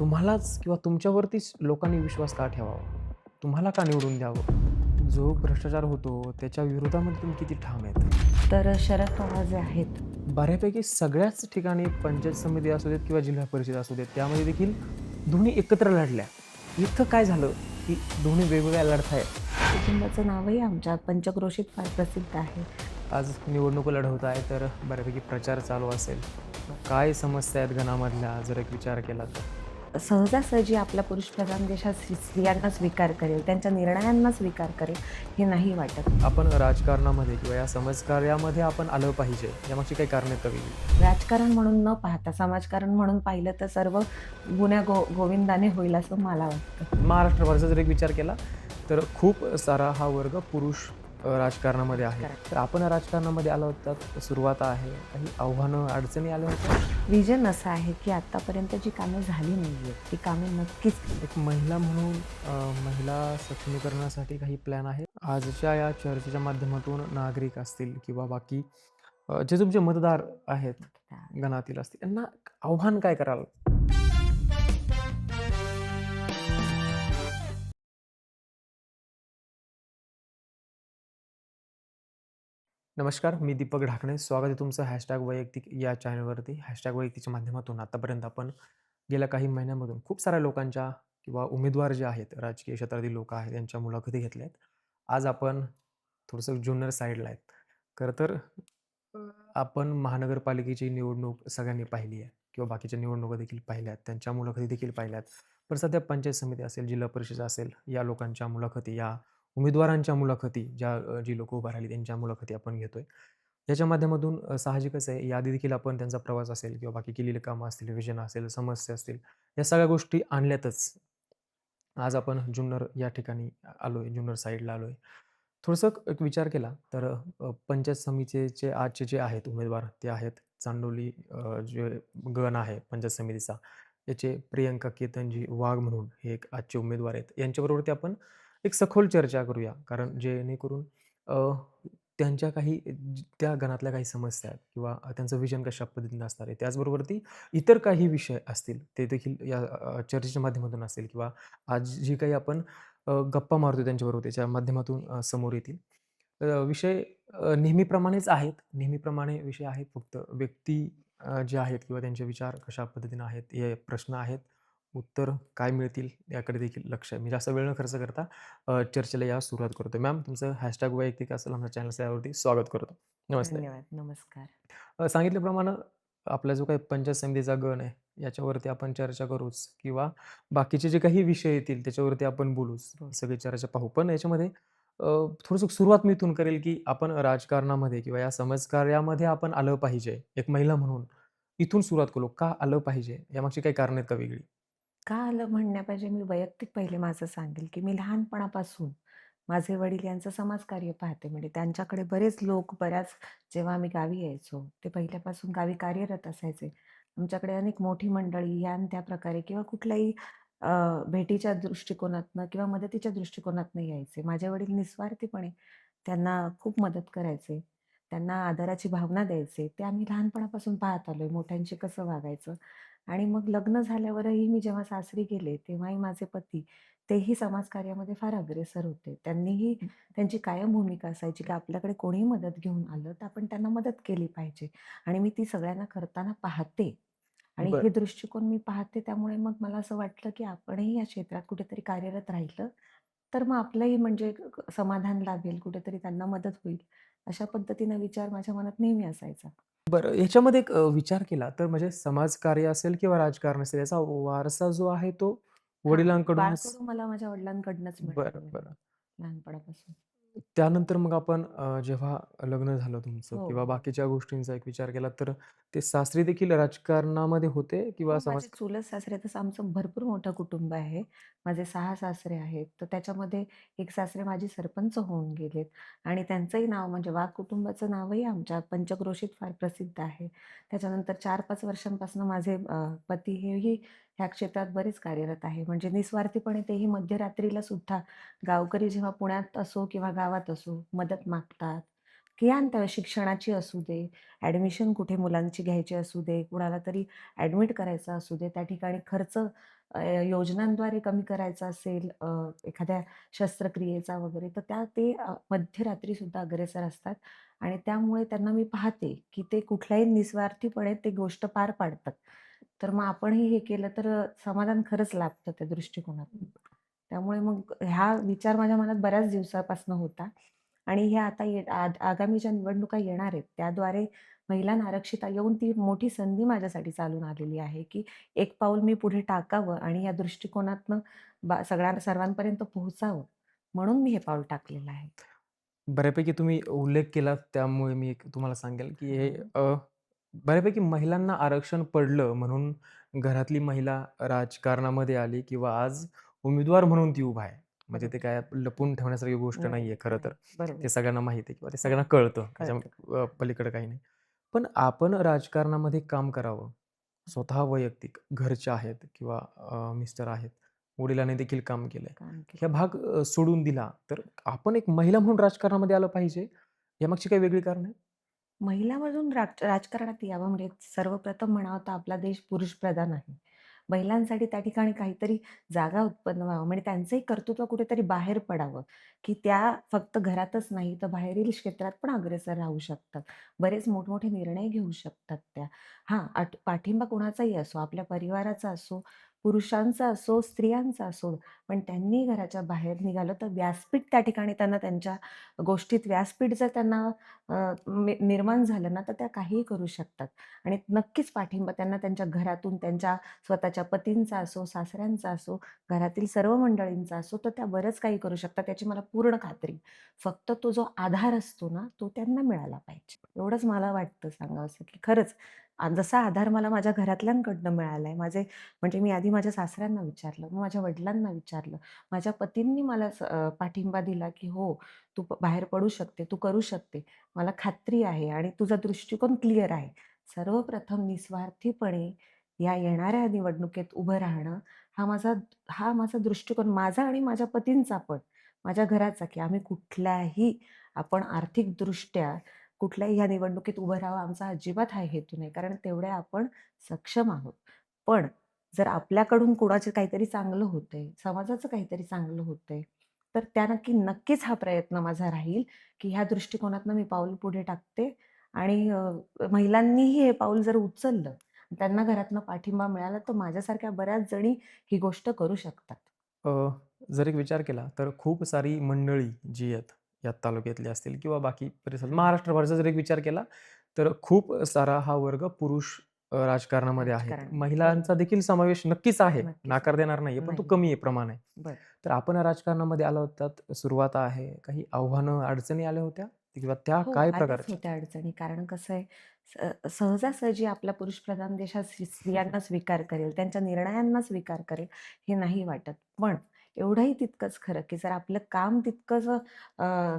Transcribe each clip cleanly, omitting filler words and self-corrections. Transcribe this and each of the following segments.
तुम्हालाच किंवा तुमच्यावरतीच लोकांनी विश्वास का ठेवावा? तुम्हाला का निवडून द्यावं? जो भ्रष्टाचार होतो त्याच्या विरोधामध्ये तुम्ही किती ठाम आहेत? तर शरद पवार जे आहेत, बऱ्यापैकी सगळ्याच ठिकाणी पंचायत समिती असू देत किंवा जिल्हा परिषद असू देत, त्यामध्ये देखील दोन्ही एकत्र लढल्या. इथं काय झालं, की दोन्ही वेगवेगळ्या लढतायत. कुटुंबाचं नावही आमच्या पंचक्रोशीत फार प्रसिद्ध आहे. आज निवडणुका लढवत आहे, तर बऱ्यापैकी प्रचार चालू असेल. काय समस्या आहेत घनामधल्या जर एक विचार केला तर? सहजासहजी आपला पुरुषप्रधान देशात स्त्रियांना स्वीकार करेल, त्यांच्या निर्णयांना स्वीकार करेल, हे नाही वाटत. आपण राजकारणामध्ये किंवा या समाजकार्यामध्ये आपण आलं पाहिजे, यामागची काही कारणं आहेत का वेगळी? राजकारण म्हणून न पाहता समाजकारण म्हणून पाहिलं तर सर्व गुण्या गोविंदाने होईल असं मला वाटतं. महाराष्ट्रभरचा जर एक विचार केला, तर खूप सारा हा वर्ग पुरुष राजकारणामध्ये आहे. Correct. तर आपण राजकारणामध्ये आलो होतात, सुरुवात आहे. काही आव्हानं, अडचणी आल्या होत्या? विजन असं आहे की आतापर्यंत जी कामे झाली नाहीयेत, ती कामे नक्कीच एक महिला म्हणून महिला सक्षमीकरणासाठी काही प्लॅन आहे? आजच्या या चर्चेच्या माध्यमातून नागरिक असतील किंवा बाकी जे तुमचे मतदार आहेत, गणातील असतील, त्यांना आव्हान काय कराल? नमस्कार, मी दीपक ढाकणे. स्वागत आहे तुमचं वैयक्तिक या चॅनलवरती. वैयक्तिकच्या माध्यमातून आतापर्यंत आपण गेल्या काही महिन्यांमधून खूप साऱ्या लोकांच्या किंवा उमेदवार जे आहेत, राजकीय क्षेत्रातील लोकं आहेत, यांच्या मुलाखती घेतल्या आहेत. आज आपण थोडंसं ज्युनियर साईडला आहेत. खरं तर आपण महानगरपालिकेची निवडणूक सगळ्यांनी पाहिली आहे किंवा बाकीच्या निवडणुका देखील पाहिल्या आहेत. त्यांच्या मुलाखती देखील पाहिल्या आहेत. पण सध्या पंचायत समिती असेल, जिल्हा परिषद असेल, या लोकांच्या मुलाखती, या उमेदवारांच्या मुलाखती, जी लोकं उभा राहिली त्यांच्या मुलाखती आपण घेतोय. याच्या माध्यमातून साहजिकच आहे, याआधी देखील आपण त्यांचा प्रवास असेल किंवा बाकी केलेली कामं असतील, विजन असेल, समस्या असतील, या सगळ्या गोष्टी आणल्यातच. आज आपण जुन्नर या ठिकाणी आलोय, जुन्नर साईडला आलोय. थोडंसं एक विचार केला तर पंचायत समितीचे आजचे जे आहेत उमेदवार ते आहेत चांडोली, जे गण आहे पंचायत समितीचा, याचे प्रियंका केतनजी वाघ म्हणून हे एक आजचे उमेदवार आहेत. यांच्याबरोबरती आपण एक सखोल चर्चा करूया. कारण जेणेकरून अ, त्यांच्या काही त्या गणातल्या काही समस्या आहेत किंवा त्यांचं विजन कशा पद्धतीनं असणार आहे. त्याचबरोबर इतर काही विषय असतील, ते देखील या चर्चेच्या माध्यमातून असेल किंवा आज जी काही आपण गप्पा मारतोय त्यांच्याबरोबर त्याच्या माध्यमातून समोर येतील. विषय नेहमीप्रमाणेच आहेत. नेहमीप्रमाणे विषय आहेत. फक्त व्यक्ती जे आहेत किंवा त्यांचे विचार कशा पद्धतीनं आहेत, हे प्रश्न आहेत. उत्तर काय मिळतील याकडे देखील लक्ष आहे. मी जास्त वेळ न खर्च करता चर्चेला या सुरुवात करतो. मॅम, तुमचं वैयक्तिक असेल आमच्या चॅनलवरती स्वागत करतो. नमस्ते. धन्यवाद. नमस्कार. सांगितल्याप्रमाणे आपला जो काही पंचायत समितीचा गण आहे, याच्यावरती आपण चर्चा करूच किंवा बाकीचे जे काही विषय येतील त्याच्यावरती आपण बोलूच. हो. सगळी चर्चा पाहू. पण याच्यामध्ये थोडंसं सुरुवात मी इथून करेल, की आपण राजकारणामध्ये किंवा या समाजकार्यामध्ये आपण आलं पाहिजे, एक महिला म्हणून. इथून सुरुवात करू. का आलं पाहिजे? यामागची काही कारणं आहेत का वेगळी? का आलं म्हणण्यापेक्षा मी वैयक्तिक पहिले माझं सांगेल, की मी लहानपणापासून माझे वडील यांचं समाजकार्य पाहते. म्हणजे त्यांच्याकडे बरेच लोक बऱ्याच जेव्हा आम्ही गावी यायचो, ते पहिल्यापासून गावी कार्यरत असायचे. आमच्याकडे अनेक मोठी मंडळी या आणि त्या प्रकारे किंवा कुठल्याही अ, भेटीच्या दृष्टिकोनातनं किंवा मदतीच्या दृष्टिकोनातनं यायचे. माझे वडील निस्वार्थीपणे त्यांना खूप मदत करायचे. त्यांना आदराची भावना द्यायचे. ते आम्ही लहानपणापासून पाहत आलोय, मोठ्यांशी कसं वागायचं. आणि मग लग्न झाल्यावरही मी जेव्हा सासरी गेले, तेव्हाही माझे पती तेही समाजकार्यामध्ये फार अग्रेसर होते. त्यांनीही त्यांची कायम भूमिका असायची, की आपल्याकडे कोणीही मदत घेऊन आलं, तर आपण त्यांना मदत केली पाहिजे आणि मी ती सगळ्यांना करताना पाहते आणि हे बरं. दृष्टिकोन मी पाहते. त्यामुळे मग मला असं वाटलं, की आपणही या क्षेत्रात कुठेतरी कार्यरत राहिलं, तर मग आपलंही म्हणजे समाधान लाभेल, कुठेतरी त्यांना मदत होईल. अशा पद्धतीने विचार माझ्या मनात नेहमी असायचा. बरं, ह्याच्यामध्ये एक विचार केला तर म्हणजे समाजकार्य असेल किंवा राजकारण असेल, याचा वारसा जो आहे तो हां, वडिलांकडूनच. बाळकडू मला माझ्या वडिलांकडूनच बरं, मिळालेलं आहे, बरं. लहानपणापासून. त्यानंतर मग आपण जेव्हा लग्न झालं तुमचं हो, किंवा हो. बाकीच्या गोष्टींचा एक विचार केला, तर ते सासरी देखील राजकारणामध्ये होते किंवा हो, माझे चुलत सासरे तसं आमचं भरपूर मोठं कुटुंब आहे. माझे 6 सासरे आहेत. तर त्याच्यामध्ये एक सासरे माजी सरपंच होऊन गेलेत आणि त्यांचंही नाव म्हणजे वाघ कुटुंबाचं नावही आमच्या पंचक्रोशीत फार प्रसिद्ध आहे. त्याच्यानंतर 4-5 वर्षांपासून माझे पती हेही ह्या क्षेत्रात बरेच कार्यरत आहे. म्हणजे निस्वार्थीपणे तेही मध्यरात्रीला सुद्धा गावकरी जेव्हा पुण्यात असो किंवा गावात असो मदत मागतात. किंवा त्या शिक्षणाची असू दे, ॲडमिशन कुठे मुलांची घ्यायची असू दे, कुणाला तरी ॲडमिट करायचं असू दे, त्या ठिकाणी खर्च योजनांद्वारे कमी करायचा असेल एखाद्या शस्त्रक्रियेचा वगैरे, तर ते मध्यरात्रीसुद्धा अग्रेसर असतात आणि त्यामुळे त्यांना मी पाहते, की ते कुठल्याही निस्वार्थीपणे ते गोष्ट पार पाडतात. तर मग आपणही हे केलं तर समाधान खरंच लाभतं त्या दृष्टिकोनातून. त्यामुळे मग हा विचार माझ्या मनात बऱ्याच दिवसापासून होता आणि ह्या आता आगामी ज्या निवडणुका येणार आहेत, त्याद्वारे महिलांना आरक्षित येऊन ती मोठी संधी माझ्यासाठी चालून आलेली आहे, की एक पाऊल मी पुढे टाकावं आणि या दृष्टिकोनातनं सर्वांपर्यंत पोहोचावं, म्हणून मी हे पाऊल टाकलेलं आहे. बऱ्यापैकी तुम्ही उल्लेख केलात त्यामुळे मी एक तुम्हाला सांगेल, की हे हं. बऱ्यापैकी महिलांना आरक्षण पडलं म्हणून घरातली महिला राजकारणामध्ये आली किंवा आज उमेदवार म्हणून ती उभा आहे. म्हणजे ते बरोबर. काय हं. लपवून ठेवण्यासारखी गोष्ट नाही, नाहीये खरं तर. नाही. बरोबर. ते सगळ्यांना माहिती आहे किंवा ते हो, सगळ्यांना कळतं. त्याच्या कळतं. पलीकडे काही नाही. पण आपण राजकारणामध्ये काम करावं, स्वतः वैयक्तिक घरचे आहेत किंवा मिस्टर आहेत, वडिलांनी देखील काम केलंय. काम हा केलं. भाग सोडून दिला, तर आपण एक महिला म्हणून राजकारणामध्ये आलं पाहिजे, यामागची काही वेगळी कारणं आहेत? महिला म्हणून राजकारणात यावं म्हणजे सर्वप्रथम म्हणावं तर आपला देश पुरुषप्रधान आहे. महिलांसाठी त्या ठिकाणी काहीतरी जागा उत्पन्न व्हावं म्हणजे त्यांचंही कर्तृत्व कुठेतरी बाहेर पडावं, की त्या फक्त घरातच नाही तर बाहेरील क्षेत्रात पण अग्रेसर राहू शकतात. बरेच मोठमोठे निर्णय घेऊ शकतात त्या. हां, पाठिंबा कुणाचाही असो, आपल्या परिवाराचा असो, पुरुषांचा असो, स्त्रियांचा असो, पण त्यांनी घराच्या बाहेर निघालं तर व्यासपीठ त्या ठिकाणी त्यांना त्यांच्या गोष्टीत व्यासपीठ जर त्यांना निर्माण झालं ना, तर त्या काहीही करू शकतात आणि नक्कीच पाठिंबा त्यांना त्यांच्या घरातून, त्यांच्या स्वतःच्या पतींचा असो, सासऱ्यांचा असो, घरातील सर्व मंडळींचा असो, तर त्या बरंच काही करू शकतात याची मला पूर्ण खात्री आहे. फक्त तो जो आधार असतो ना, तो त्यांना मिळाला पाहिजे. एवढंच मला वाटतं सांगावसं, की खरंच जसा आधार मला माझ्या घरातल्यांकडनं मिळालाय, म्हणजे मी आधी माझ्या सासऱ्यांना विचारलं, मग माझ्या वडिलांना विचारलं, माझ्या पतींनी मला पाठिंबा दिला, की "हो, तू बाहेर पडू शकते, तू करू शकते." मला खात्री आहे आणि तुझा दृष्टिकोन क्लिअर आहे. सर्वप्रथम निस्वार्थीपणे या येणाऱ्या निवडणुकीत उभं राहणं हा माझा दृष्टिकोन माझा आणि माझ्या पतींचा पण, माझ्या घराचा, की आम्ही कुठल्याही आपण आर्थिकदृष्ट्या कुठल्याही ह्या निवडणुकीत उभं राहावं आमचा अजिबात हा हेतू नाही. कारण तेवढे आपण सक्षम आहोत. पण जर आपल्याकडून कुणाचं काहीतरी चांगलं होतंय, समाजाचं काहीतरी चांगलं होतंय, तर त्या नक्कीच हा प्रयत्न माझा राहील, की ह्या दृष्टिकोनातनं मी पाऊल पुढे टाकते आणि महिलांनीही हे पाऊल जर उचललं, त्यांना घरातनं पाठिंबा मिळाला, तर माझ्यासारख्या बऱ्याच जणी ही गोष्ट करू शकतात. अ, जर एक विचार केला तर खूप सारी मंडळी जी आहेत, या तालुक्यातली असतील किंवा बाकी परिसर हां, महाराष्ट्रभरचा जर एक विचार केला, तर खूप सारा हा वर्ग पुरुष राजकारणामध्ये आहेत. राजकारणामध्ये. महिलांचा बरोबर. देखील समावेश नक्कीच आहे, नक्कीच आहे. नाकार देणार नाहीये, पण तो नाही, कमी आहे, प्रमाण आहे. बरं. तर आपण राजकारणामध्ये आला होतात, सुरुवात आहे. काही आव्हानं, अडचणी आल्या होत्या किंवा त्या हो, काय आल्याच प्रकारच्या? होत्या अडचणी. कारण कसं आहे, सहजासहजी आपला पुरुषप्रधान देश हा स्त्रियांना स्वीकार करेल, त्यांच्या निर्णयांना स्वीकार करेल, हे नाही वाटत. पण एवढंही तितकंच खरं, की जर आपलं काम तितकंच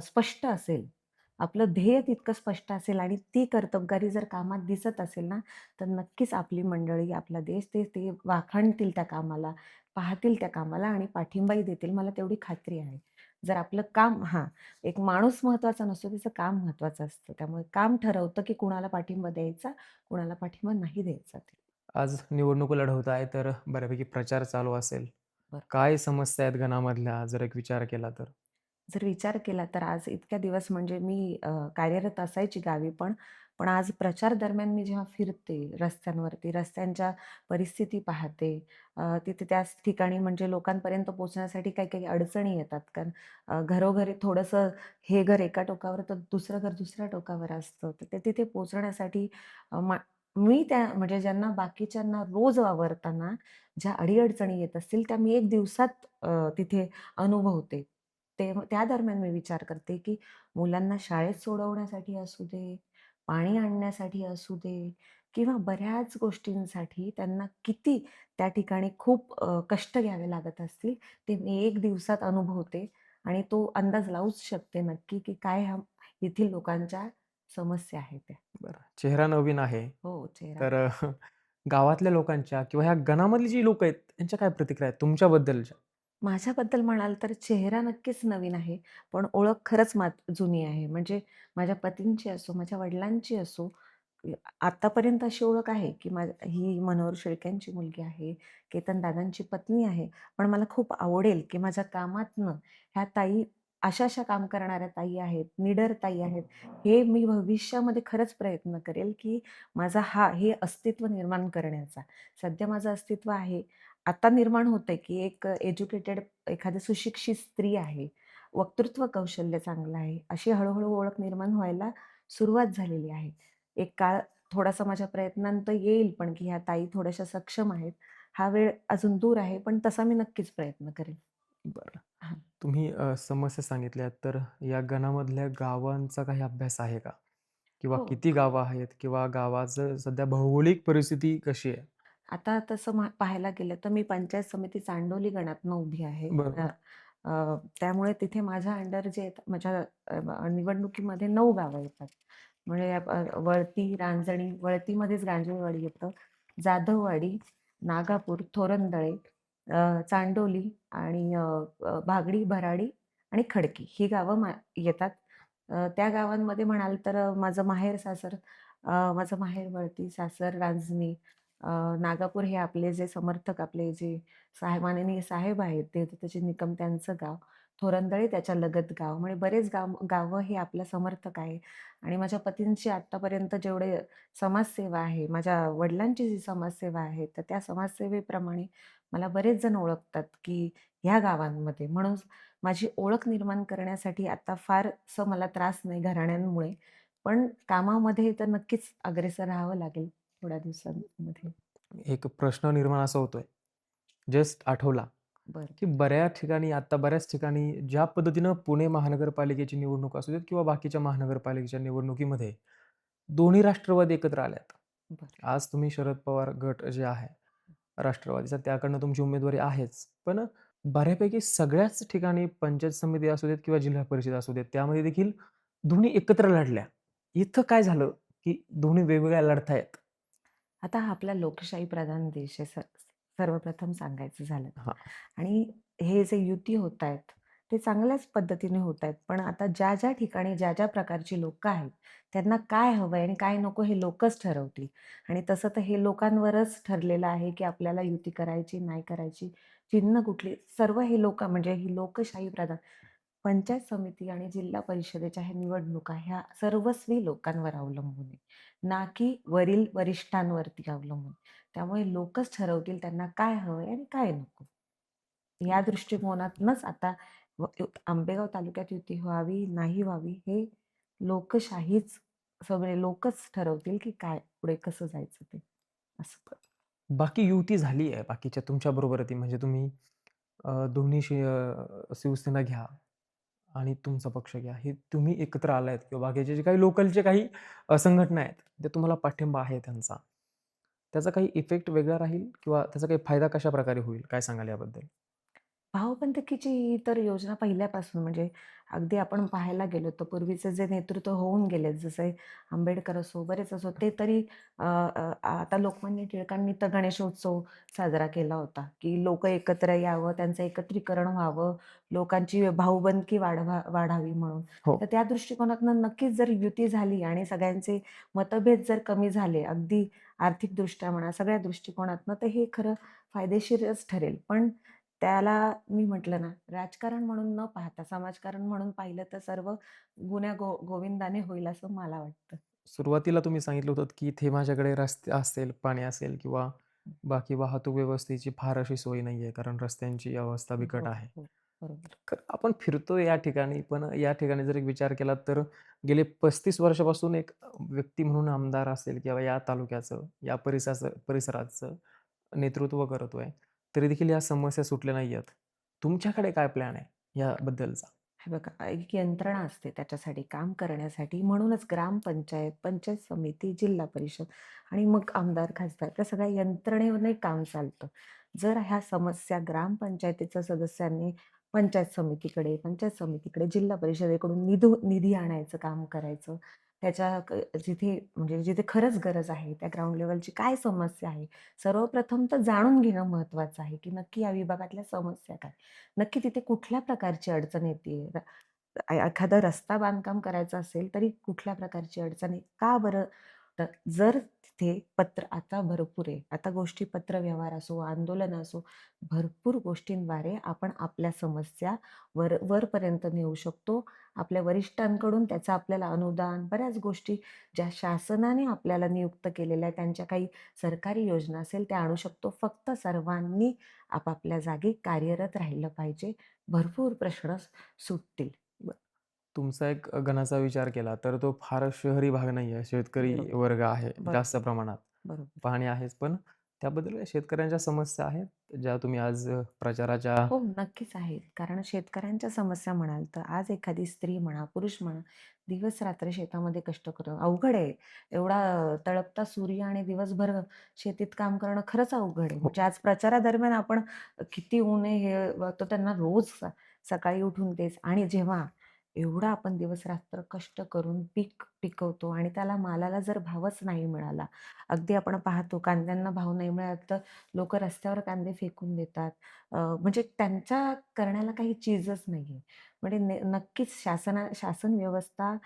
स्पष्ट असेल, आपलं ध्येय तितकं स्पष्ट असेल आणि ती कर्तबगारी जर कामात दिसत असेल ना, तर नक्कीच आपली मंडळी, आपला देश ते ते वाखाणतील त्या कामाला, पाहतील त्या कामाला आणि पाठिंबाही देतील. मला तेवढी खात्री आहे. जर आपलं काम एक माणूस महत्त्वाचा नसतो, त्याचं काम महत्त्वाचं असतं. त्यामुळे काम ठरवतं, की कुणाला पाठिंबा द्यायचा, कुणाला पाठिंबा नाही द्यायचा ते. आज निवडणूक लढवत आहे, तर बऱ्यापैकी प्रचार चालू असेल. बरोबर. काय समस्या आहेत घनामधल्या, जर एक विचार केला तर? जर विचार केला तर आज इतक्या दिवस म्हणजे मी कार्यरत असायची गावी पण. पण आज प्रचार दरम्यान मी जेव्हा फिरते रस्त्यांवरती, रस्त्यांच्या परिस्थिती पाहते, तिथे त्याच ठिकाणी म्हणजे लोकांपर्यंत पोहोचण्यासाठी काही-काही अडचणी येतात. कारण घरोघरी थोडंसं हे घर एका टोकावर तर दुसरं घर दुसऱ्या टोकावर असतं. तर ते तिथे पोहोचण्यासाठी अ, मा मी त्या म्हणजे ज्यांना बाकीच्यांना रोज वावरताना ज्या अडी येत असतील, त्या मी 1 दिवसात तिथे अनुभवते. त्या दरम्यान मी विचार करते, की मुलांना शाळेत सोडवण्यासाठी असू दे, पाणी आणण्यासाठी असू दे किंवा बऱ्याच गोष्टींसाठी त्यांना किती त्या ठिकाणी खूप कष्ट घ्यावे लागत असतील, ते मी 1 दिवसात अनुभवते आणि तो अंदाज लावूच शकते नक्की, की काय ह्या येथील लोकांच्या समस्या आहेत त्या. बरं. चेहरा नवीन आहे. हो, चेहरा तर गावातल्या लोकांच्या किंवा ह्या गणामधली जी लोकं आहेत, त्यांच्या काय प्रतिक्रिया आहेत तुमच्याबद्दलच्या? माझ्याबद्दल म्हणाल तर चेहरा नक्कीच नवीन आहे, पण ओळख खरंच जुनी आहे. म्हणजे माझ्या पतींची असो, माझ्या वडिलांची असो, आतापर्यंत अशी ओळख आहे, की ही मनोहर शेळक्यांची मुलगी आहे, केतन दादांची पत्नी आहे. पण मला खूप आवडेल, की माझ्या कामातनं ह्या ताई अशा-अशा काम करणाऱ्या ताई आहेत, निडर ताई आहेत. हे मी भविष्यामध्ये खरंच प्रयत्न करेल, की माझा हे अस्तित्व निर्माण करण्याचा. सध्या माझं अस्तित्व आहे. आता निर्माण होतंय, की एक एज्युकेटेड एखादी सुशिक्षित स्त्री आहे. वक्तृत्व कौशल्य चांगलं आहे. अशी हळू ओळख निर्माण व्हायला सुरुवात झालेली आहे. एक काळ थोडासा माझ्या प्रयत्नांत येईल पण, की ह्या ताई थोड्याशा सक्षम आहेत. हा वेळ अजून दूर आहे, पण तसा मी नक्कीच प्रयत्न करेन. बरं. हां. तुम्ही समस्या सांगितल्यात, तर या गणामधल्या गावांचा काही अभ्यास आहे का? किंवा हो. किती गावं आहेत? किंवा गावाचं सध्या भौगोलिक परिस्थिती कशी आहे? आता तसं पाहायला गेलं तर मी पंचायत समिती चांडोली गणातनं उभी आहे. अ, बरोबर. अ, त्यामुळे तिथे माझ्या अंडर जे येतात माझ्या निवडणुकीमध्ये 9 गावं येतात. म्हणजे वळती, रांजणी, वळतीमध्येच गांजवेवाडी येतं. जाधववाडी, नागापूर, थोरंदळे, चांडोली आणि भागडी, भराडी आणि खडकी ही गावं येतात. त्या गावांमध्ये म्हणाल तर माझं माहेर-सासर माझं माहेर वळती, सासर रांजणी, नागापूर हे आपले जे समर्थक आपले जे माननीय साहेब आहेत, देवदत्ताजी निकम त्यांचं गाव. थोरंदळे त्याच्या लगत गाव. म्हणजे बरेच गावं हे आपल्या समर्थक आहे आणि माझ्या पतींची आत्तापर्यंत जेवढे समाजसेवा आहे, माझ्या वडिलांची जी समाजसेवा आहे, तर त्या समाजसेवेप्रमाणे मला बरेच जण ओळखतात, की ह्या गावांमध्ये. म्हणून माझी ओळख निर्माण करण्यासाठी आता फारसं मला त्रास नाही घराण्यांमुळे. पण कामामध्ये तर नक्कीच अग्रेसर राहावं लागेल थोड्या दिवसांमध्ये. एक प्रश्न निर्माण असा होतोय, जस्ट आठवला, बरं. की बऱ्याच ठिकाणी ज्या पद्धतीनं पुणे महानगरपालिकेची निवडणूक असू देत किंवा बाकीच्या महानगरपालिकेच्या निवडणुकीमध्ये दोन्ही राष्ट्रवादी एकत्र आल्यात. बरं. आज तुम्ही शरद पवार गट जे आहे राष्ट्रवादीचा त्याकडनं तुमची उमेदवारी आहेच. पण बऱ्यापैकी सगळ्याच ठिकाणी पंचायत समिती असू देत किंवा जिल्हा परिषद असू देत, त्यामध्ये देखील दोन्ही एकत्र लढल्या. इथं काय झालं, की दोन्ही वेगवेगळ्या लढतायत? आता हा आपला लोकशाही प्रधान देश आहे सर्वप्रथम सांगायचं झालं तर. हां. आणि हे जे युती होत आहेत, ते चांगल्याच पद्धतीने होत आहेत. पण आता ज्या ठिकाणी ज्या प्रकारची लोकं आहेत, त्यांना काय हवंय आणि काय नको हे लोकच ठरवतील. आणि तसं तर हे लोकांवरच ठरलेलं आहे, की आपल्याला युती करायची, नाही करायची, चिन्ह कुठली, सर्व हे लोकं म्हणजे ही लोकशाही प्रधान पंचायत समिती आणि जिल्हा परिषदेच्या ह्या निवडणुका ह्या सर्वस्वी लोकांवर अवलंबून आहे. ना की वरील वरिष्ठांवरती अवलंबून. त्यामुळे लोकच ठरवतील त्यांना काय हवंय आणि काय नको. या दृष्टिकोनातनंच आता आंबेगाव तालुक्यात युती व्हावी, नाही व्हावी हे लोकशाहीच सगळे लोकच ठरवतील, की काय पुढे कसं जायचं ते असं. बाकी युती झाली आहे बाकीच्या तुमच्याबरोबर ती म्हणजे तुम्ही दोन्ही शिवसेना घ्या आणि तुमचा पक्ष घ्या. हे तुम्ही एकत्र आलायत किंवा बाकीचे जे काही लोकलचे काही संघटना आहेत, ते तुम्हाला पाठिंबा आहे त्यांचा. त्याचा काही इफेक्ट वेगळा राहील किंवा त्याचा काही फायदा कशाप्रकारे होईल? काय सांगाल याबद्दल? भावबंधकीची ही तर योजना पहिल्यापासून म्हणजे अगदी आपण पाहायला गेलो तर पूर्वीचं जे नेतृत्व होऊन गेले जसे आंबेडकर असो, बरेच असो ते तरी आता लोकमान्य टिळकांनी तर गणेशोत्सव साजरा केला होता, की लोकं एकत्र यावं, त्यांचं एकत्रीकरण व्हावं, लोकांची भाऊबंदकी वाढावी म्हणून. हो. तर त्या दृष्टिकोनातून नक्कीच जर युती झाली आणि सगळ्यांचे मतभेद जर कमी झाले, अगदी आर्थिकदृष्ट्या म्हणा, सगळ्या दृष्टिकोनातनं तर हे खरं फायदेशीरच ठरेल. पण त्याला मी म्हटलं ना, राजकारण म्हणून न पाहता समाजकारण म्हणून पाहिलं तर सर्व गोविंदाने होईल असं मला वाटतं. सुरुवातीला तुम्ही सांगितलं होतं, की इथे माझ्याकडे रस्ते असेल, पाणी असेल किंवा बाकी वाहतूक व्यवस्थेची फार अशी सोय नाहीये, कारण रस्त्यांची अवस्था बिकट हो, आहे. हो. बरोबर. आपण फिरतोय या ठिकाणी, पण या ठिकाणी जर एक विचार केला तर गेले 35 वर्षापासून एक व्यक्ती म्हणून आमदार असेल किंवा या तालुक्याचं, या परिसराचं नेतृत्व करतोय, तरी देखील या समस्या सुटल्या नाहीयेत. तुमच्याकडे काय प्लॅन आहे याबद्दलचा? हे बघा, एक यंत्रणा असते त्याच्यासाठी काम करण्यासाठी. म्हणूनच ग्रामपंचायत, पंचायत समिती, जिल्हा परिषद आणि मग आमदार, खासदार त्या सगळ्या यंत्रणेने काम चालतं. जर ह्या समस्या ग्रामपंचायतीच्या सदस्यांनी पंचायत समितीकडे, जिल्हा परिषदेकडून निधी आणायचं काम करायचं. त्याच्या जिथे म्हणजे जिथे खरंच गरज आहे, त्या ग्राउंड लेव्हलची काय समस्या आहे, सर्वप्रथम तर जाणून घेणं महत्त्वाचं आहे, की नक्की या विभागातल्या समस्या काय? नक्की तिथे कुठल्या प्रकारची अडचण येतीये? एखादा रस्ता बांधकाम करायचं असेल, तरी कुठल्या प्रकारची अडचण आहे? का बरं तर जर तिथे पत्र आता भरपूर आहे. आता गोष्टी पत्रव्यवहार असो, आंदोलन असो, भरपूर गोष्टींद्वारे आपण आपल्या समस्या वरपर्यंत नेऊ शकतो. आपल्या वरिष्ठांकडून त्याचं आपल्याला अनुदान, बऱ्याच गोष्टी ज्या शासनाने आपल्याला नियुक्त केलेल्या आहेत, त्यांच्या काही सरकारी योजना असेल त्या आणू शकतो. फक्त सर्वांनी आपापल्या जागी कार्यरत राहिलं पाहिजे. भरपूर प्रश्न सुटतील. तुमचा एक गणाचा विचार केला तर तो फार शहरी भाग नाही आहे. शेतकरी बरोबर, वर्ग आहे जास्त बरोबर, प्रमाणात. बरोबर. पाहणी आहेच, पण त्याबद्दल काही शेतकऱ्यांच्या समस्या आहेत, ज्या तुम्ही आज प्रचाराच्या हो, नक्कीच आहेत. कारण शेतकऱ्यांच्या समस्या म्हणाल तर आज एखादी स्त्री म्हणा, पुरुष म्हणा, दिवस-रात्र शेतामध्ये कष्ट करणं अवघड आहे. एवढा तळपता सूर्य आणि दिवसभर शेतीत काम करणं खरंच अवघड आहे. हो, म्हणजे आज प्रचारादरम्यान आपण किती ऊन आहे हे तो त्यांना रोज सकाळी उठून तेच आणि जेव्हा एवढा आपण दिवस-रात्र कष्ट करून पीक पिकवतो आणि त्याला मालाला जर भावच नाही मिळाला, अगदी आपण पाहतो कांद्यांना भाव नाही मिळाला तर लोकं रस्त्यावर कांदे फेकून देतात. म्हणजे त्यांच्या करण्याला काही चीजच नाहीये. म्हणजे नक्कीच शासन व्यवस्था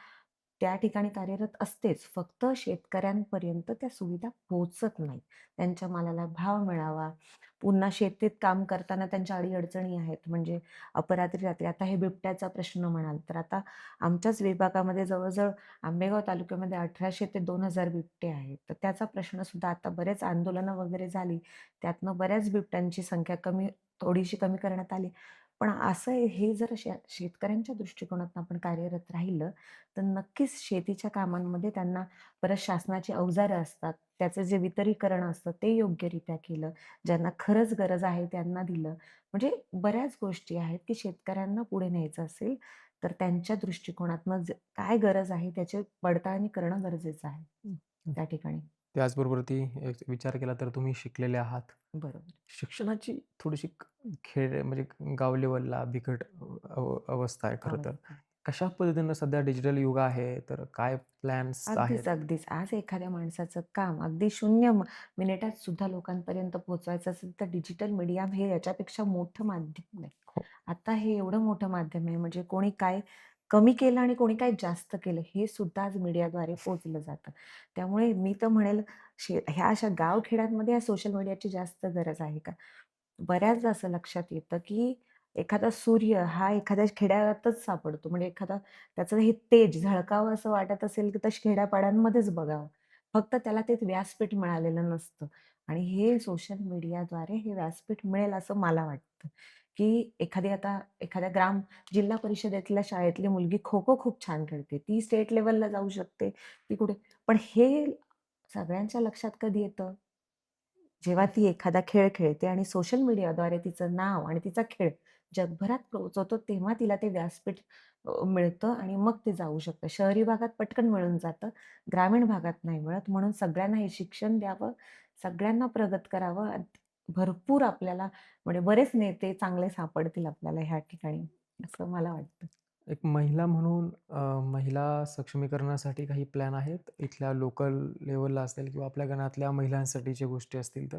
त्या ठिकाणी कार्यरत असतेच. फक्त शेतकऱ्यांपर्यंत त्या सुविधा पोहोचत नाहीत. त्यांच्या मालाला भाव मिळावा. पुन्हा शेतीत काम करताना त्यांच्या अडी-अडचणी आहेत. म्हणजे अपरात्री रात्री आता हे बिबट्याचा प्रश्न म्हणाल, तर आता आमच्याच विभागामध्ये जवळ आंबेगाव तालुक्यामध्ये 1800 ते 2000 बिबटे आहेत. तर त्याचा प्रश्न सुद्धा आता बरेच आंदोलनं वगैरे झाली. त्यातनं बऱ्याच बिबट्यांची संख्या थोडीशी कमी करण्यात आली. पण असं हे जर शेतकऱ्यांच्या दृष्टिकोनातून आपण कार्यरत राहिलं, तर नक्कीच शेतीच्या कामांमध्ये त्यांना परत शासनाची अवजारं असतात. त्याचं जे वितरीकरण असतं ते योग्यरित्या केलं. ज्यांना खरंच गरज आहे त्यांना दिलं. म्हणजे बऱ्याच गोष्टी आहेत, की शेतकऱ्यांना पुढे न्यायचं असेल, तर त्यांच्या दृष्टिकोनातनं काय गरज आहे त्याची पडताळणी करणं गरजेचं आहे हं. त्या ठिकाणी. त्याचबरोबर एक विचार केला तर तुम्ही शिकलेले आहात. बरोबर. शिक्षणाची थोडीशी म्हणजे गाव लेव्हलला बिकट अवस्था आहे खरं तर. अवस्था आहे. कशा पद्धतीनं सध्या डिजिटल युग आहे, तर काय प्लॅन्स आहेत? अगदीच, अगदीच. आज एखाद्या माणसाचं काम अगदी शून्य मिनिटात सुद्धा लोकांपर्यंत पोहोचवायचं असेल, तर डिजिटल मीडिया हे याच्यापेक्षा मोठं माध्यम नाही. हो. आता हे एवढं मोठं माध्यम आहे, म्हणजे कोणी काय कमी केलं आणि कोणी काय जास्त केलं, हे सुद्धा आज मीडियाद्वारे पोहोचलं जातं. त्यामुळे मी तर म्हणेल ह्या अशा गाव-खेड्यांमध्ये या सोशल मीडियाची जास्त गरज आहे का? बऱ्याचदा असं लक्षात येतं, की एखादा सूर्य हा एखाद्या खेड्यातच सापडतो. म्हणजे एखादा त्याचं हे तेज झळकावं असं वाटत असेल, की तर खेड्यापाड्यांमध्येच बघावं. फक्त त्याला ते व्यासपीठ मिळालेलं नसतं आणि हे सोशल मीडियाद्वारे हे व्यासपीठ मिळेल असं मला वाटतं, की आता एखाद्या जिल्हा परिषदेतल्या शाळेतली मुलगी खो-खो खूप छान खेळते. ती स्टेट लेव्हलला जाऊ शकते. ती कुठे पण हे सगळ्यांच्या लक्षात कधी येतं? जेव्हा ती एखादा खेळ खेळते आणि सोशल मीडियाद्वारे तिचं नाव आणि तिचा खेळ जगभरात पोहोचवतो, तेव्हा तिला ते व्यासपीठ मिळतं आणि मग ते जाऊ शकतं. शहरी भागात पटकन मिळून जातं, ग्रामीण भागात नाही मिळत. म्हणून सगळ्यांना हे शिक्षण द्यावं, सगळ्यांना प्रगत करावं. भरपूर आपल्याला म्हणजे बरेच नेते चांगले सापडतील आपल्याला ह्या ठिकाणी, असं मला वाटतं. एक महिला म्हणून महिला सक्षमीकरणासाठी काही प्लॅन आहेत? इथल्या लोकल लेव्हलला असेल किंवा आपल्या गणातल्या महिलांसाठीच्या गोष्टी असतील तर?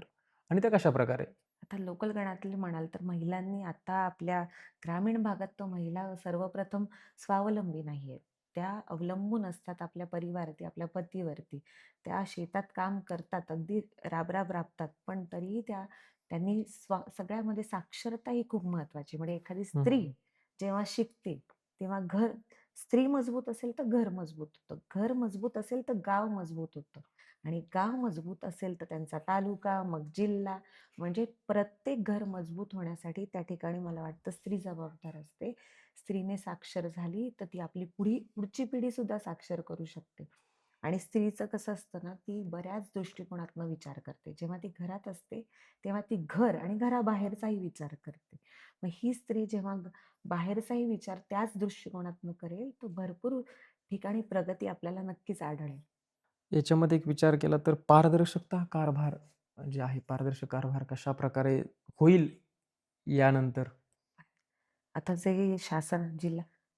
आणि त्या कशाप्रकारे? आता लोकल गणातले म्हणाल तर महिलांनी आता आपल्या ग्रामीण भागात तर महिला सर्वप्रथम स्वावलंबी नाहीयेत. त्या अवलंबून असतात आपल्या परिवारावरती, आपल्या पतीवरती. त्या शेतात काम करतात, अगदी राब-राब राबतात. पण तरीही त्यांनी सगळ्यामध्ये साक्षरता ही खूप महत्त्वाची. म्हणजे एखादी हं, स्त्री हं. जेव्हा शिकते, तेव्हा स्त्री मजबूत असेल तर घर मजबूत होतं. घर मजबूत असेल तर गाव मजबूत होतं आणि गाव मजबूत असेल तर त्यांचा तालुका, मग जिल्हा म्हणजे प्रत्येक घर मजबूत होण्यासाठी त्या ठिकाणी मला वाटतं स्त्री जबाबदार असते. स्त्रीने साक्षर झाली तर ती आपली पुढची पिढी सुद्धा साक्षर करू शकते. आणि स्त्रीचं कसं असतं ना, ती बऱ्याच दृष्टिकोनातनं विचार करते. जेव्हा ती घरात असते, तेव्हा ती घर आणि घराबाहेरचाही विचार करते. मग ही स्त्री जेव्हा बाहेरचाही विचार त्याच दृष्टिकोनातनं करेल, तर भरपूर ठिकाणी प्रगती आपल्याला नक्कीच आढळेल. याच्यामध्ये एक विचार केला तर पारदर्शकता कारभार जे आहे, पारदर्शक कारभार कशाप्रकारे होईल यानंतर? आता जे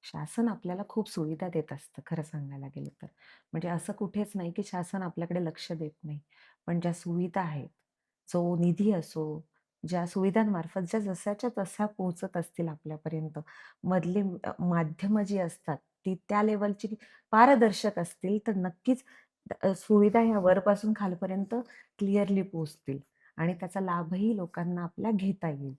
शासन आपल्याला खूप सुविधा देत असतं खरं सांगायला गेलं तर. म्हणजे असं कुठेच नाही, की शासन आपल्याकडे लक्ष देत नाही. पण ज्या सुविधा आहेत, जो निधी असो, ज्या सुविधांमार्फत ज्या जशाच्या तशा पोहोचत असतील आपल्यापर्यंत, माध्यमं जी असतात, ती त्या लेव्हलची पारदर्शक असतील, तर नक्कीच सुविधा ह्या वरपासून खालपर्यंत क्लिअरली पोहोचतील आणि त्याचा लाभही लोकांना आपल्या घेता येईल.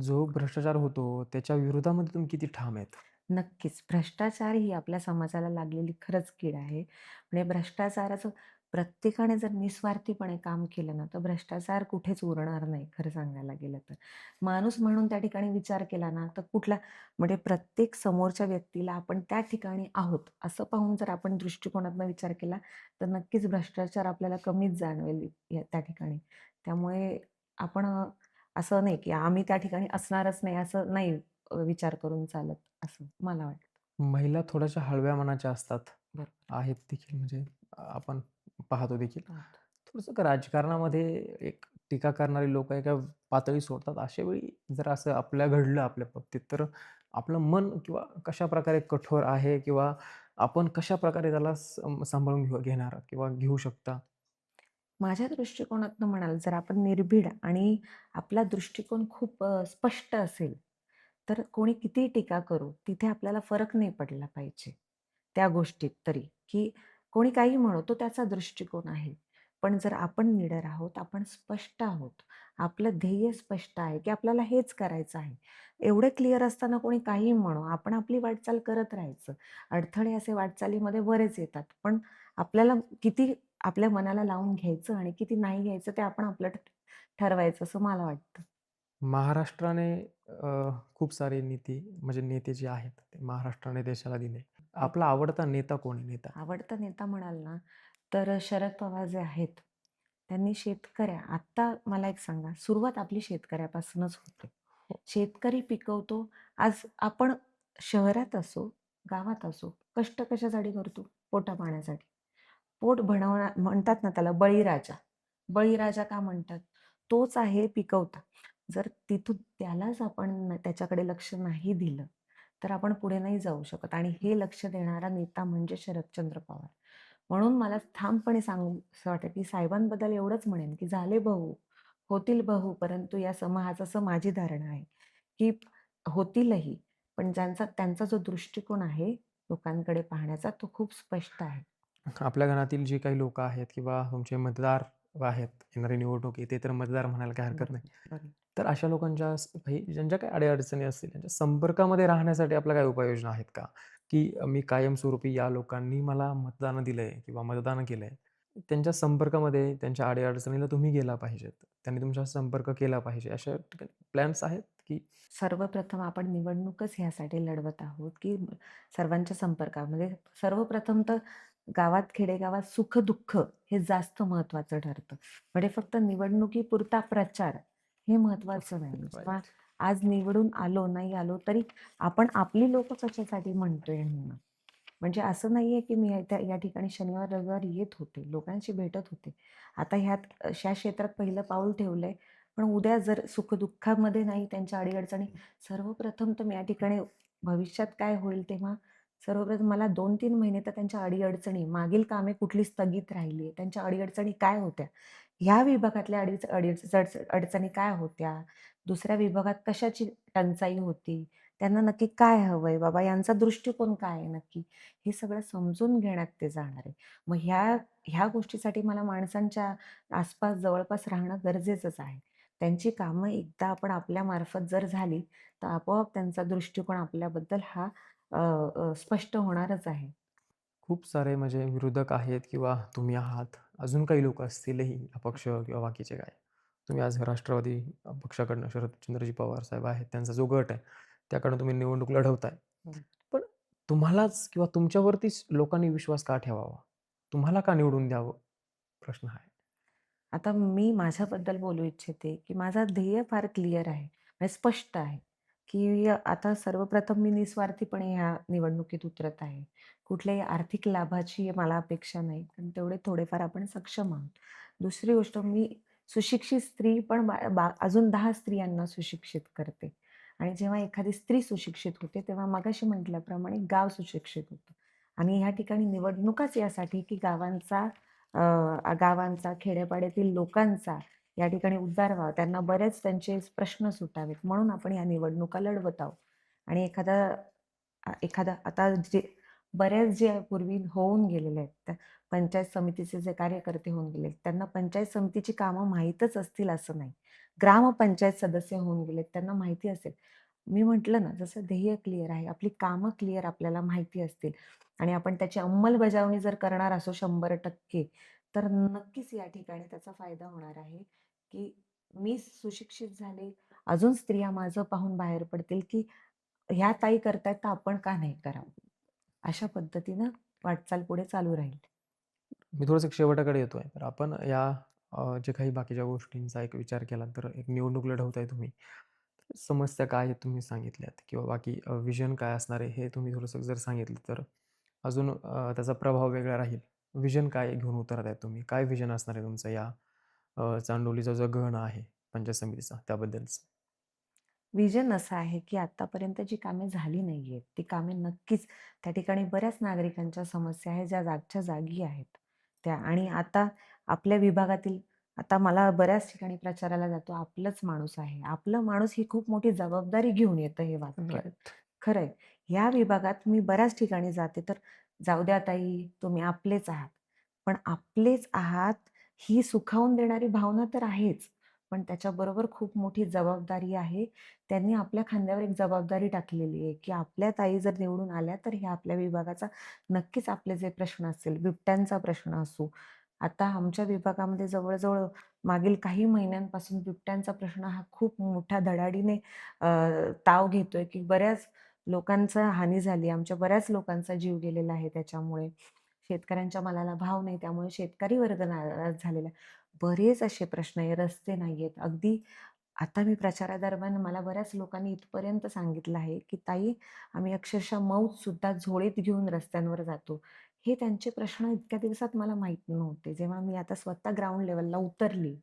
जो भ्रष्टाचार होतो त्याच्या विरोधामध्ये तुम्ही किती ठाम आहेत? नक्कीच. भ्रष्टाचार ही आपल्या समाजाला लागलेली खरंच कीड आहे. म्हणजे भ्रष्टाचाराचं प्रत्येकाने जर निस्वार्थीपणे काम केलं ना, तर भ्रष्टाचार कुठेच उरणार नाही खरं सांगायला गेलं तर. माणूस म्हणून त्या ठिकाणी विचार केला ना, तर कुठला म्हणजे प्रत्येक समोरच्या व्यक्तीला आपण त्या ठिकाणी आहोत, असं पाहून जर आपण दृष्टिकोनातनं विचार केला, तर नक्कीच भ्रष्टाचार आपल्याला कमीच जाणवेल त्या ठिकाणी. त्यामुळे आपण असं नाही, की आम्ही त्या ठिकाणी असणारच नाही, असं नाही विचार करून चालत. असं मला वाटतं. महिला थोड्याशा हळव्या मनाच्या असतात. बरोबर. आहेत देखील म्हणजे आपण पाहतो देखील. पाहतो. थोडंसं राजकारणामध्ये एक टीका करणारी लोकं एका पातळी सोडतात. अशा वेळी जर असं आपल्या घडलं आपल्या बाबतीत, तर आपलं मन किंवा कशाप्रकारे कठोर आहे किंवा आपण कशाप्रकारे त्याला सांभाळून घेणार किंवा घेऊ शकता? माझ्या दृष्टिकोनातनं म्हणाल जर आपण निर्भीड आणि आपला दृष्टिकोन खूप स्पष्ट असेल, तर कोणी कितीही टीका करो, तिथे आपल्याला फरक नाही पडला पाहिजे. त्या गोष्टीत तरी, की कोणी काहीही म्हणो, तो त्याचा दृष्टिकोन आहे. पण जर आपण निडर आहोत, आपण स्पष्ट आहोत, आपलं ध्येय स्पष्ट आहे, की आपल्याला हेच करायचं आहे. एवढं क्लिअर असताना कोणी काहीही म्हणो, आपण आपली वाटचाल करत राहायचं. अडथळे असे वाटचालीमध्ये बरेच येतात. पण आपल्याला किती आपल्या मनाला लावून घ्यायचं आणि किती नाही घ्यायचं ते आपण आपलं ठरवायचं असं मला वाटतं. महाराष्ट्राने खूप सारे म्हणजे नेते जे आहेत, ते महाराष्ट्राने देशाला दिले. आपला आवडता नेता कोण आहे नेता? आवडता नेता म्हणाल ना, तर शरद पवार जे आहेत, त्यांनी आत्ता मला एक सांगा, सुरुवात आपली शेतकऱ्यापासूनच होते. हो. शेतकरी पिकवतो. आज आपण शहरात असो, गावात असो, कष्ट कशासाठी करतो? पोटापाण्यासाठी. पोट म्हणतात ना त्याला बळीराजा. बळीराजा का म्हणतात? तोच आहे पिकवता. जर तिथून त्यालाच आपण त्याच्याकडे लक्ष नाही दिलं, तर आपण पुढे नाही जाऊ शकत आणि हे लक्ष देणारा नेता म्हणजे शरदचंद्र पवार. म्हणून मला ठामपणे सांगूसं वाटतं, की साहेबांबद्दल एवढंच म्हणेन, की झाले बहू, होतील बहू, परंतु या समाजाचं असं माझी धारणा आहे, की होतीलही, पण त्यांचा जो दृष्टिकोन आहे लोकांकडे पाहण्याचा, तो खूप स्पष्ट आहे. आपल्या घरातील जे काही लोकं आहेत किंवा तुमचे मतदार आहेत, येणारी निवडणूक आहे, ते तर मतदार म्हणायला काही हरकत नाही. बरोबर, बरोबर. तर अशा लोकांच्या काही ज्यांच्या काही अडी-अडचणी असतील, त्यांच्या संपर्कामध्ये राहण्यासाठी आपल्या काही उपाययोजना आहेत का? की मी कायमस्वरूपी या लोकांनी मला मतदान दिलंय किंवा मतदान केलंय, त्यांच्या संपर्कामध्ये त्यांच्या अडी तुम्ही गेला पाहिजेत. त्यांनी तुमच्याशी संपर्क केला पाहिजे. अशा ठिकाणी प्लॅन्स आहेत की सर्वप्रथम आपण निवडणूकच ह्यासाठी लढवत आहोत, की सर्वांच्या संपर्कामध्ये सर्वप्रथम तर गावात, खेडेगावात सुख-दुःख हे जास्त महत्त्वाचं ठरतं. म्हणजे फक्त निवडणुकीपुरता प्रचार हे महत्त्वाचं नाही. जेव्हा राइट. आज निवडून आलो, नाही आलो, तरी आपण आपली लोकं कशासाठी म्हणतोय ह्यांना. म्हणजे असं नाहीये, की मी या ठिकाणी शनिवार, रविवार येत होते, लोकांशी भेटत होते. आता ह्या क्षेत्रात पहिलं पाऊल ठेवलंय, पण उद्या जर सुख-दुःखामध्ये नाही त्यांच्या अडी सर्वप्रथम तर मी या ठिकाणी भविष्यात काय होईल तेव्हा सर्वप्रथम मला 2-3 महिने तर त्यांच्या मागील कामे कुठली स्थगित राहिली त्यांच्या अडी काय होत्या? ह्या विभागातल्या अडचणी काय होत्या? दुसऱ्या विभागात कशाची टंचाई होती? त्यांना नक्की काय हवंय बाबा? यांचा दृष्टिकोन काय आहे नक्की? हे सगळं समजून घेण्यात ते जाणार आहे. मग ह्या गोष्टीसाठी मला माणसांच्या आसपास, जवळपास राहणं गरजेचंच आहे. त्यांची कामं एकदा आपण आपल्यामार्फत जर झाली, तर आपोआप त्यांचा दृष्टिकोन आपल्याबद्दल हा अ, स्पष्ट होणारच आहे. खूप सारे म्हणजे विरोधक आहेत किंवा तुम्ही आहात. अजून काही लोकं असतीलही अपक्ष किंवा बाकीचे काय. तुम्ही आज राष्ट्रवादी पक्षाकडनं शरदचंद्रजी पवार साहेब आहेत. त्यांचा जो गट आहे, त्याकडून तुम्ही निवडणूक लढवताय. बरोबर. पण तुम्हालाच किंवा तुमच्यावरतीच लोकांनी विश्वास का ठेवावा? तुम्हाला का निवडून द्यावं? प्रश्न हा आहे. आता मी माझ्याबद्दल बोलू इच्छिते, की माझा ध्येय फार क्लिअर आहे. म्हणजे स्पष्ट आहे, की आता सर्वप्रथम मी निस्वार्थीपणे ह्या निवडणुकीत उतरत आहे. कुठल्याही आर्थिक लाभाची मला अपेक्षा नाही. कारण तेवढे थोडेफार आपण सक्षम आहोत. दुसरी गोष्ट मी सुशिक्षित स्त्री पण अजून 10 स्त्रियांना सुशिक्षित करते. आणि जेव्हा एखादी स्त्री सुशिक्षित होते, तेव्हा मगाशी म्हटल्याप्रमाणे गाव सुशिक्षित होतं. आणि ह्या ठिकाणी निवडणुकाच यासाठी, की गावांचा, खेड्यापाड्यातील लोकांचा या ठिकाणी उद्धार व्हावा. त्यांना बरेच त्यांचे प्रश्न सुटावेत म्हणून आपण या निवडणुका लढवत आहोत. आणि एखादा आता जे बऱ्याच जे पूर्वी होऊन गेलेले आहेत, त्या पंचायत समितीचे जे कार्यकर्ते होऊन गेले, त्यांना पंचायत समितीची कामं माहीतच असतील असं नाही. ग्रामपंचायत सदस्य होऊन गेलेत, त्यांना माहिती असेल. मी म्हटलं ना, जसं ध्येय क्लिअर आहे, आपली कामं क्लिअर आपल्याला माहिती असतील आणि आपण त्याची अंमलबजावणी जर करणार असू 100% तर नक्कीच या ठिकाणी त्याचा फायदा होणार आहे, की मी सुशिक्षित झाले, अजून स्त्रिया माझं पाहून बाहेर पडतील, की ह्या ताई करतायत तर आपण का नाही करावं? अशा पद्धतीनं वाटचाल पुढे चालू राहील. मी थोडंसं शेवटाकडे येतोय. तर आपण या जे काही बाकीच्या गोष्टींचा एक विचार केला, तर एक निवडणूक लढवताय तुम्ही. समस्या काय आहेत तुम्ही सांगितल्यात किंवा बाकी विजन काय असणार आहे हे तुम्ही थोडंसं जर सांगितलं, तर अजून त्याचा प्रभाव वेगळा राहील. विजन काय घेऊन उतरत आहे तुम्ही? काय विजन असणार आहे तुमचं या चांडोलीचा जो गण आहे पंचायत समितीचा त्याबद्दलचं? व्हिजन असं आहे, की आत्तापर्यंत जी कामे झाली नाहीयेत, ती कामे नक्कीच त्या ठिकाणी बऱ्याच नागरिकांच्या समस्या आहेत, ज्या जागच्या जागी आहेत. त्या आणि आता आपल्या विभागातील आता मला बऱ्याच ठिकाणी प्रचाराला जातो, आपलाच माणूस आहे. आपलं माणूस ही खूप मोठी जबाबदारी घेऊन येतं हे वाक्य. राइट. खरंय. या विभागात मी बऱ्याच ठिकाणी जाते, तर "जाऊ द्या ताई, तुम्ही आपलेच आहात." पण आपलेच आहात ही सुखावून देणारी भावना तर आहेच, पण त्याच्याबरोबर खूप मोठी जबाबदारी आहे. त्यांनी आपल्या खांद्यावर एक जबाबदारी टाकलेली आहे, की आपल्या ताई जर निवडून आल्या, तर ह्या आपल्या विभागाचा नक्कीच आपले जे प्रश्न असतील, बिबट्यांचा प्रश्न असो. आता आमच्या विभागामध्ये जवळ मागील काही महिन्यांपासून बिबट्यांचा प्रश्न हा खूप मोठ्या धडाडीने ताव घेतोय, की बऱ्याच लोकांचा हानी झाली. आमच्या बऱ्याच लोकांचा जीव गेलेला आहे त्याच्यामुळे. शेतकऱ्यांच्या मालाला भाव नाही, त्यामुळे शेतकरी वर्ग नाराज झालेला आहे. बरेच असे प्रश्न आहे, रस्ते नाहीयेत. अगदी आता मी प्रचारादरम्यान मला बऱ्याच लोकांनी इथपर्यंत सांगितलं आहे, की "ताई, आम्ही अक्षरशः मौतसुद्धा झोळीत घेऊन रस्त्यांवर जातो." हे त्यांचे प्रश्न इतक्या दिवसात मला माहीत नव्हते. जेव्हा मी आता स्वतः ग्राउंड लेव्हलला उतरली,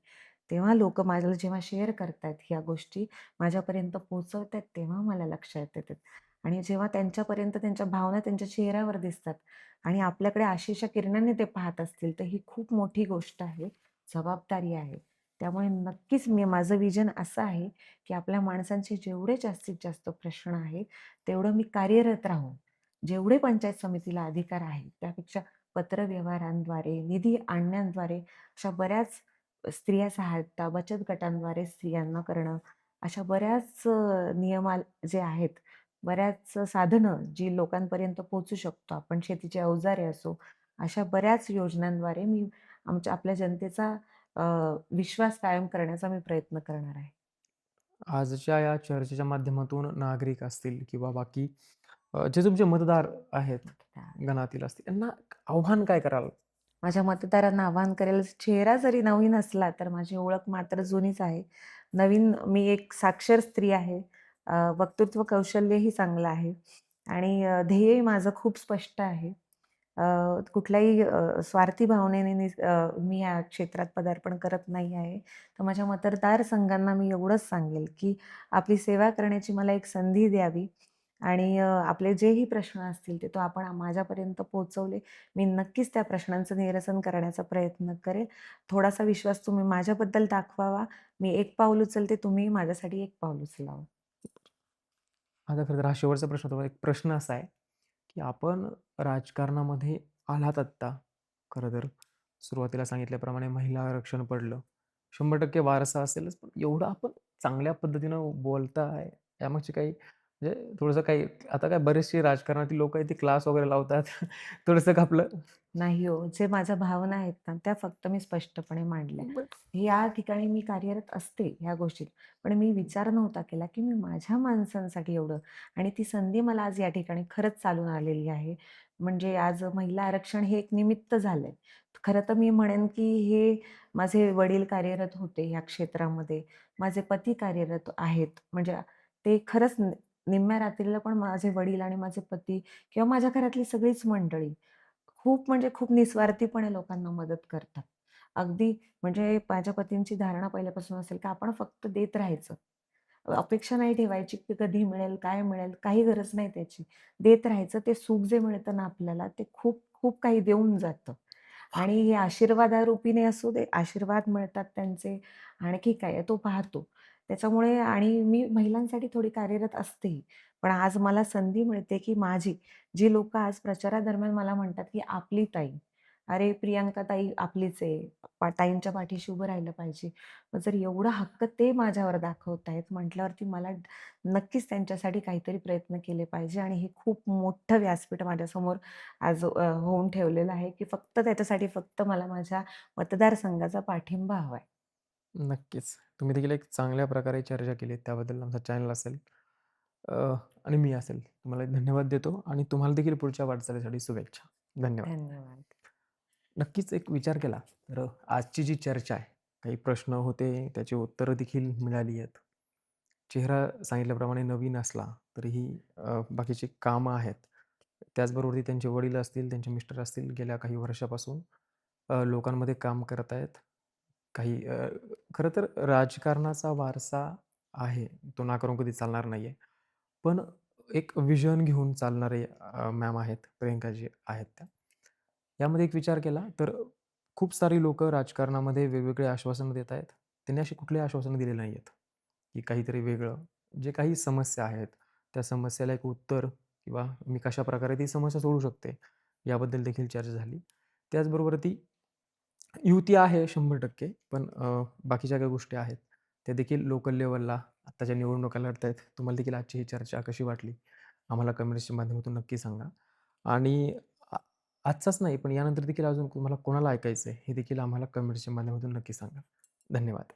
तेव्हा लोकं माझ्याला जेव्हा शेअर करतायत ह्या गोष्टी, माझ्यापर्यंत पोहोचवतायत, तेव्हा मला लक्षात येतात. आणि जेव्हा त्यांच्यापर्यंत त्यांच्या भावना त्यांच्या चेहऱ्यावर दिसतात आणि आपल्याकडे आशेच्या किरणाने ते पाहत असतील, तर ही खूप मोठी गोष्ट आहे, जबाबदारी आहे. त्यामुळे नक्कीच माझं विजन असं आहे, की आपल्या माणसांचे जेवढे जास्तीत जास्त प्रश्न आहेत, तेवढं मी कार्यरत राहून, जेवढे पंचायत समितीला अधिकार आहे, त्यापेक्षा पत्रव्यवहारांद्वारे, निधी आणण्याद्वारे अशा बऱ्याच स्त्रिया सहायता, बचत गटांद्वारे स्त्रियांना करणं, अशा बऱ्याच नियमा जे आहेत, बऱ्याच साधनं जी लोकांपर्यंत पोहोचू शकतो आपण, शेतीची अवजारे असो, अशा बऱ्याच योजनांद्वारे मी आपल्या जनतेचा विश्वास कायम करण्याचा मी प्रयत्न करणार आहे. आजच्या या चर्चेच्या माध्यमातून नागरिक असतील किंवा बाकी जे तुमचे मतदार आहेत, गणातील असतील, त्यांना आव्हान काय कराल? माझ्या मतदारांना आवाहन करेल, चेहरा जरी नवीन असला, तर माझी ओळख मात्र जुनीच आहे. नवीन मी एक साक्षर स्त्री आहे. वक्तृत्व कौशल्यही चांगलं आहे आणि ध्येयही माझं खूप स्पष्ट आहे. अ, कुठल्याही स्वार्थी भावनेने मी या क्षेत्रात पदार्पण करत नाही आहे. तर माझ्या मतदारसंघांना मी एवढंच सांगेल, की आपली सेवा करण्याची मला एक संधी द्यावी आणि आपले जेही प्रश्न असतील, ते तो आपण माझ्यापर्यंत पोहोचवले मी नक्कीच त्या प्रश्नांचं निरसन करण्याचा प्रयत्न करेल. थोडासा विश्वास तुम्ही माझ्याबद्दल दाखवावा. मी एक पाऊल उचलते, तुम्हीही माझ्यासाठी एक पाऊल उचलावं. माझा खरं तर हा शेवटचा प्रश्न होता. एक प्रश्न असा आहे, की आपण राजकारणामध्ये आलात आत्ता. खरं तर सुरुवातीला सांगितल्याप्रमाणे महिला आरक्षण पडलं. 100% वारसा असेलच, पण एवढं आपण चांगल्या पद्धतीनं बोलताय, यामागची काही म्हणजे थोडंसं काही आता काय बरेचसे राजकारणातील लोकं आहेत, ते क्लास वगैरे लावतात. थोडंसं आपलं नाही हो, जे माझ्या भावना आहेत ना, त्या फक्त मी स्पष्टपणे मांडल्या. या ठिकाणी मी कार्यरत असते ह्या गोष्टीत. पण मी विचार नव्हता केला, की मी माझ्या माणसांसाठी एवढं आणि ती संधी मला आज या ठिकाणी खरंच चालून आलेली आहे. म्हणजे आज महिला आरक्षण हे एक निमित्त झालंय. खरं तर मी म्हणेन, की हे माझे वडील कार्यरत होते ह्या क्षेत्रामध्ये. माझे पती कार्यरत आहेत. म्हणजे ते खरंच निम्म्या रात्रीला पण माझे वडील आणि माझे पती किंवा माझ्या घरातली सगळीच मंडळी खूप म्हणजे खूप निस्वार्थीपणे लोकांना मदत करतात. अगदी म्हणजे माझ्या पतींची धारणा पहिल्यापासून असेल, की आपण फक्त देत राहायचं. अपेक्षा नाही ठेवायची, की कधी मिळेल, काय मिळेल, काही गरज नाही त्याची. देत राहायचं. ते सुख जे मिळतं ना आपल्याला, ते खूप खूप काही देऊन जातं. आणि हे आशीर्वादारूपीने असू दे, आशीर्वाद मिळतात त्यांचे, आणखी काय तो पाहतो. त्याच्यामुळे आणि मी महिलांसाठी थोडी कार्यरत असते. पण आज मला संधी मिळते, की माझी जी लोकं आज प्रचारादरम्यान मला म्हणतात, की "आपली ताई." अरे, प्रियांका ताई आपलीच आहे. ताईंच्या पाठीशी उभं राहिलं पाहिजे. मग जर एवढा हक्क ते माझ्यावर दाखवतायत म्हटल्यावरती मला नक्कीच त्यांच्यासाठी काहीतरी प्रयत्न केले पाहिजे आणि हे खूप मोठं व्यासपीठ माझ्यासमोर आज होऊन ठेवलेलं आहे, की फक्त त्याच्यासाठी फक्त मला माझ्या मतदारसंघाचा पाठिंबा हवा आहे. नक्कीच. तुम्ही देखील एक चांगल्या प्रकारे चर्चा केली त्याबद्दल आमचा चॅनल असेल अ, आणि मी असेल तुम्हाला धन्यवाद देतो आणि तुम्हाला देखील पुढच्या वाटचालीसाठी शुभेच्छा. धन्यवाद. धन्यवाद. नक्कीच एक विचार केला तर आजची जी चर्चा आहे, काही प्रश्न होते त्याची उत्तरं देखील मिळाली आहेत. चेहरा सांगितल्याप्रमाणे नवीन असला तरीही बाकीची कामं आहेत. त्याचबरोबर त्यांचे वडील असतील, त्यांचे मिस्टर असतील गेल्या काही वर्षापासून लोकांमध्ये काम करत आहेत. काही खरं तर राजकारणाचा वारसा आहे, तो नाकारून कधी चालणार नाहीये. पण एक विजन घेऊन चालणारे मॅम आहेत, प्रियंकाजी आहेत त्या. यामध्ये एक विचार केला तर खूप सारी लोकं राजकारणामध्ये वेगवेगळे आश्वासनं देत आहेत. त्यांनी अशी कुठलीही आश्वासनं दिलेली नाही आहेत, की काहीतरी वेगळं. जे काही समस्या आहेत, त्या समस्येला एक उत्तर किंवा मी कशाप्रकारे ती समस्या सोडवू शकते, याबद्दल देखील चर्चा झाली. त्याचबरोबर ती युती आहे 100% पण बाकीच्या काही गोष्टी आहेत, त्या देखील लोकल लेव्हलला आत्ताच्या निवडणुका लढतायत. तुम्हाला देखील आजची ही चर्चा कशी वाटली? आम्हाला कमेंट्सच्या माध्यमातून नक्की सांगा. आणि आ आजचाच नाही, पण यानंतर देखील अजून तुम्हाला कोणाला ऐकायचं आहे, हे देखील आम्हाला कमेंट्सच्या माध्यमातून नक्की सांगा. धन्यवाद.